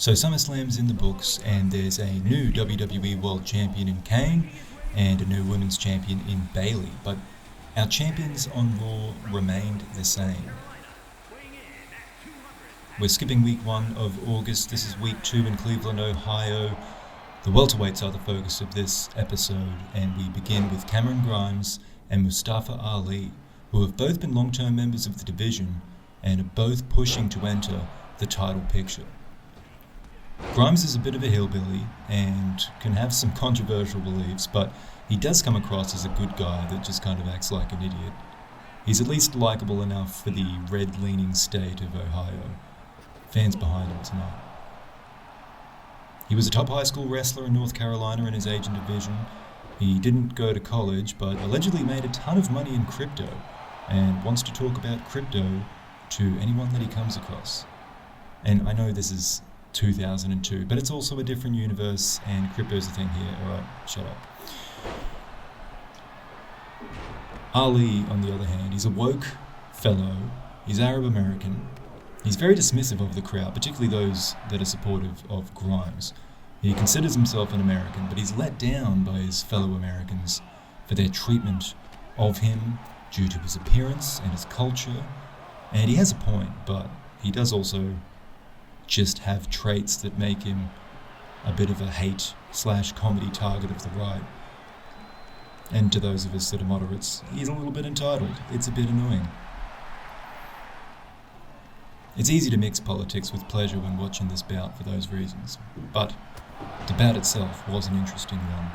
So Summerslam's in the books, and there's a new WWE World Champion in Kane and a new Women's Champion in Bayley, but our champions on Raw remained the same. We're skipping week 1 of August. This is week 2 in Cleveland, Ohio. The welterweights are the focus of this episode, and we begin with Cameron Grimes and Mustafa Ali, who have both been long-term members of the division and are both pushing to enter the title picture. Grimes is a bit of a hillbilly and can have some controversial beliefs, but he does come across as a good guy that just kind of acts like an idiot. He's at least likeable enough for the red-leaning state of Ohio. Fans behind him tonight. He was a top high school wrestler in North Carolina in his age and division. He didn't go to college, but allegedly made a ton of money in crypto, and wants to talk about crypto to anyone that he comes across. And I know this is 2002, but it's also a different universe, and crypto's a thing here. Alright, shut up. Ali, on the other hand, he's a woke fellow. He's Arab American. He's very dismissive of the crowd, particularly those that are supportive of Grimes. He considers himself an American, but he's let down by his fellow Americans for their treatment of him due to his appearance and his culture. And he has a point, but he does also just have traits that make him a bit of a hate/comedy target of the right. And to those of us that are moderates, he's a little bit entitled. It's a bit annoying. It's easy to mix politics with pleasure when watching this bout for those reasons, but the bout itself was an interesting one.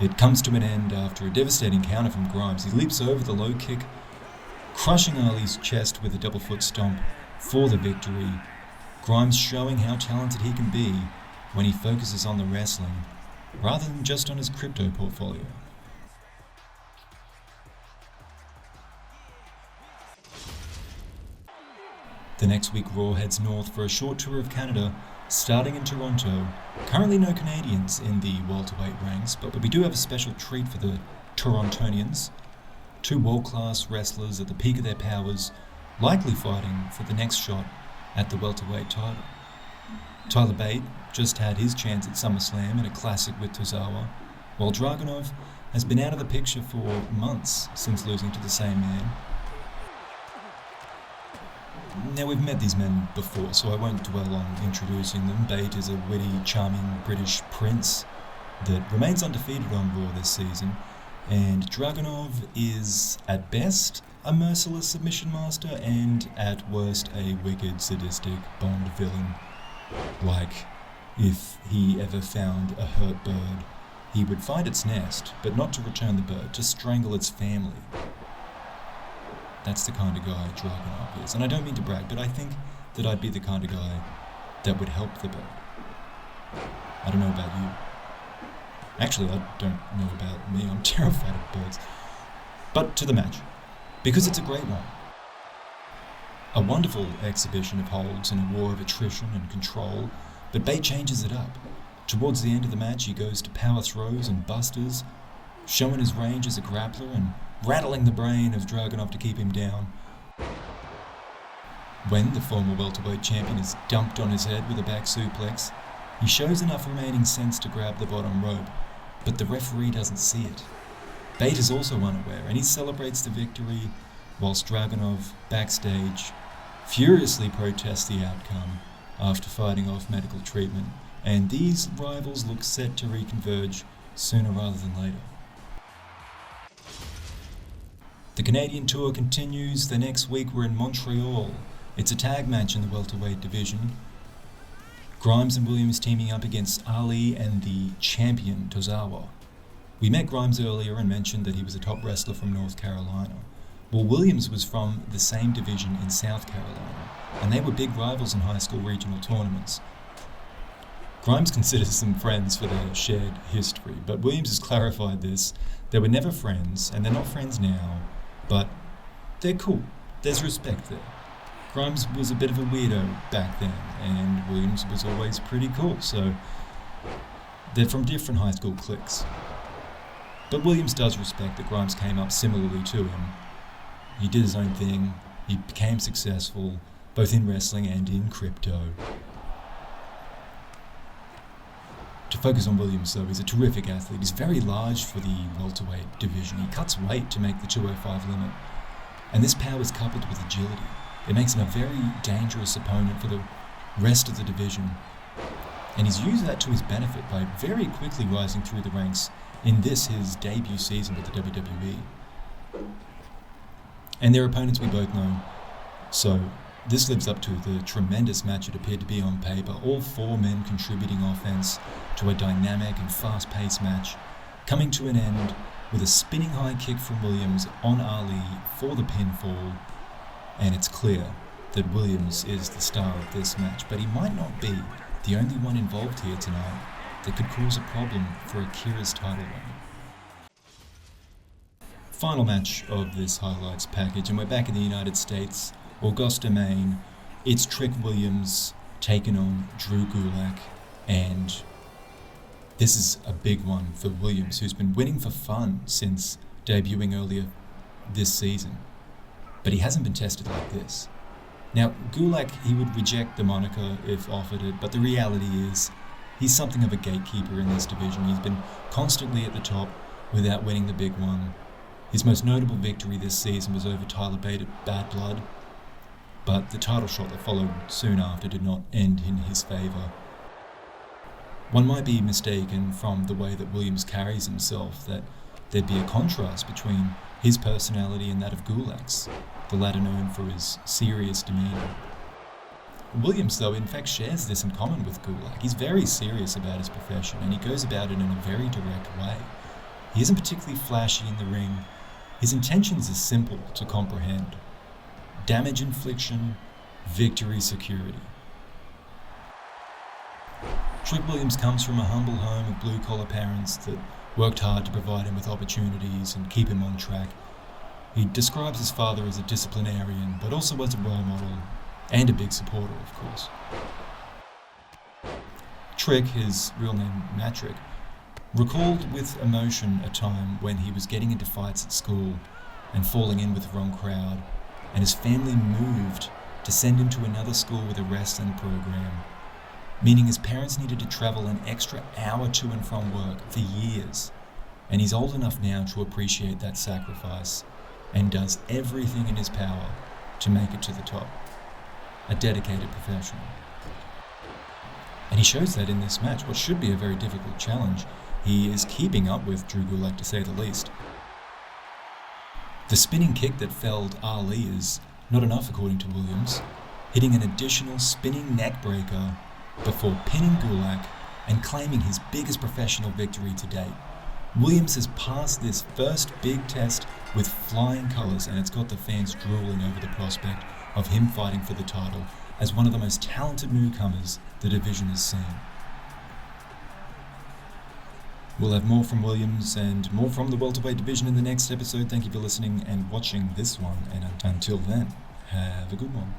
It comes to an end after a devastating counter from Grimes. He leaps over the low kick, crushing Ali's chest with a double foot stomp for the victory. Grimes showing how talented he can be when he focuses on the wrestling rather than just on his crypto portfolio. The next week, Raw heads north for a short tour of Canada, starting in Toronto. Currently no Canadians in the welterweight ranks, but we do have a special treat for the Torontonians. 2 world-class wrestlers at the peak of their powers, likely fighting for the next shot at the welterweight title. Tyler Bate just had his chance at Summerslam in a classic with Tozawa, while Dragunov has been out of the picture for months since losing to the same man. Now, we've met these men before, so I won't dwell on introducing them. Bate is a witty, charming British prince that remains undefeated on Raw this season, and Dragunov is, at best, a merciless submission master, and at worst, a wicked, sadistic Bond villain. Like, if he ever found a hurt bird, he would find its nest, but not to return the bird, to strangle its family. That's the kind of guy Dragunov is. And I don't mean to brag, but I think that I'd be the kind of guy that would help the bird. I don't know about you. Actually, I don't know about me. I'm terrified of birds. But to the match, because it's a great one. A wonderful exhibition of holds in a war of attrition and control, but Bate changes it up. Towards the end of the match, he goes to power throws and busters, showing his range as a grappler and rattling the brain of Dragunov to keep him down. When the former welterweight champion is dumped on his head with a back suplex, he shows enough remaining sense to grab the bottom rope, but the referee doesn't see it. Bate is also unaware, and he celebrates the victory, whilst Dragunov, backstage, furiously protests the outcome after fighting off medical treatment, and these rivals look set to reconverge sooner rather than later. The Canadian tour continues. The next week we're in Montreal. It's a tag match in the welterweight division. Grimes and Williams teaming up against Ali and the champion Tozawa. We met Grimes earlier and mentioned that he was a top wrestler from North Carolina. Well, Williams was from the same division in South Carolina, and they were big rivals in high school regional tournaments. Grimes considers them friends for their shared history, but Williams has clarified this. They were never friends, and they're not friends now, but they're cool. There's respect there. Grimes was a bit of a weirdo back then, and Williams was always pretty cool, so they're from different high school cliques. But Williams does respect that Grimes came up similarly to him. He did his own thing, he became successful, both in wrestling and in crypto. To focus on Williams, though, he's a terrific athlete. He's very large for the welterweight division. He cuts weight to make the 205 limit. And this power is coupled with agility. It makes him a very dangerous opponent for the rest of the division. And he's used that to his benefit by very quickly rising through the ranks in this, his debut season with the WWE. And they're opponents we both know. So this lives up to the tremendous match it appeared to be on paper. All four men contributing offense to a dynamic and fast-paced match, coming to an end with a spinning high kick from Williams on Ali for the pinfall. And it's clear that Williams is the star of this match, but he might not be the only one involved here tonight that could cause a problem for Akira's title reign. Final match of this highlights package, and we're back in the United States, Augusta, Maine. It's Trick Williams taking on Drew Gulak, and this is a big one for Williams, who's been winning for fun since debuting earlier this season. But he hasn't been tested like this. Now, Gulak, he would reject the moniker if offered it, but the reality is he's something of a gatekeeper in this division. He's been constantly at the top without winning the big one. His most notable victory this season was over Tyler Bate at Bad Blood, but the title shot that followed soon after did not end in his favour. One might be mistaken from the way that Williams carries himself that there'd be a contrast between his personality and that of Gulak's, the latter known for his serious demeanour. Williams, though, in fact shares this in common with Gulak. He's very serious about his profession, and he goes about it in a very direct way. He isn't particularly flashy in the ring. His intentions are simple to comprehend: damage infliction, victory security. Trick Williams comes from a humble home of blue-collar parents that worked hard to provide him with opportunities and keep him on track. He describes his father as a disciplinarian, but also as a role model and a big supporter, of course. Trick, his real name Matrick, recalled with emotion a time when he was getting into fights at school and falling in with the wrong crowd, and his family moved to send him to another school with a wrestling program, meaning his parents needed to travel an extra hour to and from work for years. And he's old enough now to appreciate that sacrifice and does everything in his power to make it to the top. A dedicated professional. And he shows that in this match, what should be a very difficult challenge. He is keeping up with Drew Gulak, to say the least. The spinning kick that felled Ali is not enough, according to Williams, hitting an additional spinning neck breaker before pinning Gulak and claiming his biggest professional victory to date. Williams has passed this first big test with flying colours, and it's got the fans drooling over the prospect of him fighting for the title as one of the most talented newcomers the division has seen. We'll have more from Williams and more from the welterweight division in the next episode. Thank you for listening and watching this one, and until then, have a good one.